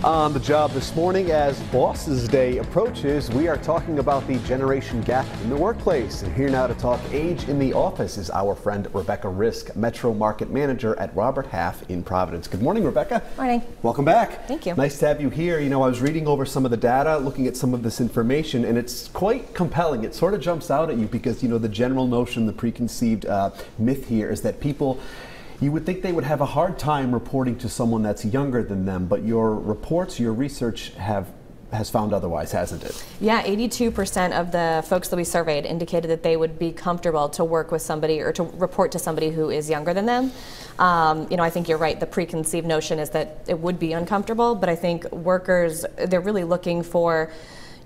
On the job this morning, as Bosses Day approaches, we are talking about the generation gap in the workplace. And here now to talk age in the office is our friend Rebecca Risk, Metro Market Manager at Robert Half in Providence. Good morning, Rebecca. Morning. Welcome back. Thank you. Nice to have you here. You know, I was reading over some of the data, looking at some of this information, and it's quite compelling. It sort of jumps out at you because, you know, the general notion, the preconceived myth here is that people, you would think they would have a hard time reporting to someone that's younger than them, but your reports, your research has found otherwise, hasn't it? Yeah, 82% of the folks that we surveyed indicated that they would be comfortable to work with somebody or to report to somebody who is younger than them. You know, I think you're right. The preconceived notion is that it would be uncomfortable, but I think workers, they're really looking for,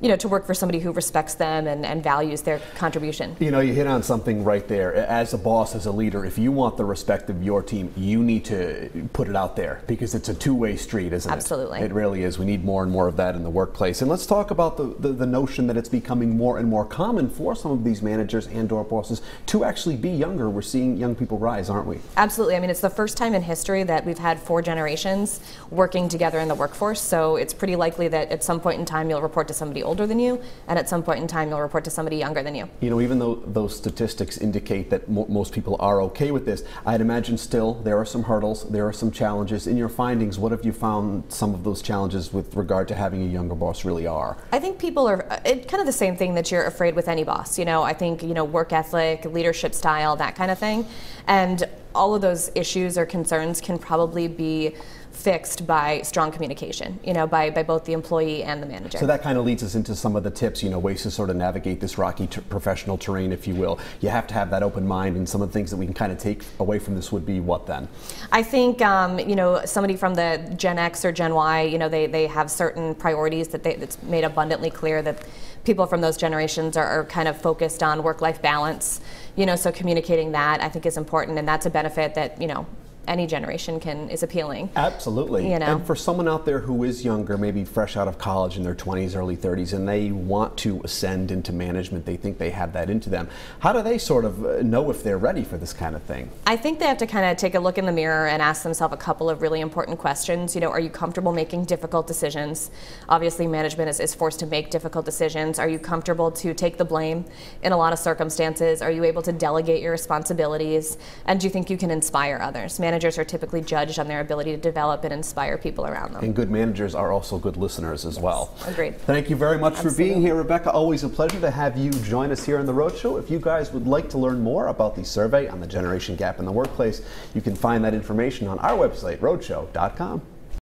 you know, to work for somebody who respects them and values their contribution. You know, you hit on something right there. As a boss, as a leader, if you want the respect of your team, you need to put it out there because it's a two-way street, isn't it? Absolutely. It really is. We need more and more of that in the workplace. And let's talk about the notion that it's becoming more and more common for some of these managers and/or bosses to actually be younger. We're seeing young people rise, aren't we? Absolutely. I mean, it's the first time in history that we've had 4 generations working together in the workforce. So it's pretty likely that at some point in time you'll report to somebody older than you, and at some point in time you'll report to somebody younger than you. You know, even though those statistics indicate that most people are okay with this, I'd imagine still there are some hurdles, there are some challenges. In your findings, what have you found some of those challenges with regard to having a younger boss really are? I think people are kind of the same thing that you're afraid with any boss. You know, I think, you know, work ethic, leadership style, that kind of thing. And all of those issues or concerns can probably be fixed by strong communication, you know, by both the employee and the manager. So that kind of leads us into some of the tips, you know, ways to sort of navigate this rocky professional terrain, if you will. You have to have that open mind, and some of the things that we can kind of take away from this would be what then? I think, you know, somebody from the Gen X or Gen Y, you know, they have certain priorities that it's made abundantly clear that people from those generations are kind of focused on work-life balance, you know, so communicating that I think is important, and that's a benefit that, you know, any generation is appealing. Absolutely. You know? And for someone out there who is younger, maybe fresh out of college in their 20s, early 30s, and they want to ascend into management, they think they have that into them, how do they sort of know if they're ready for this kind of thing? I think they have to kind of take a look in the mirror and ask themselves a couple of really important questions. You know, are you comfortable making difficult decisions? Obviously, management is forced to make difficult decisions. Are you comfortable to take the blame in a lot of circumstances? Are you able to delegate your responsibilities? And do you think you can inspire others? Managers are typically judged on their ability to develop and inspire people around them. And good managers are also good listeners as well. Agreed. Thank you very much Absolutely. for being here, Rebecca. Always a pleasure to have you join us here on The Roadshow. If you guys would like to learn more about the survey on the generation gap in the workplace, you can find that information on our website, roadshow.com.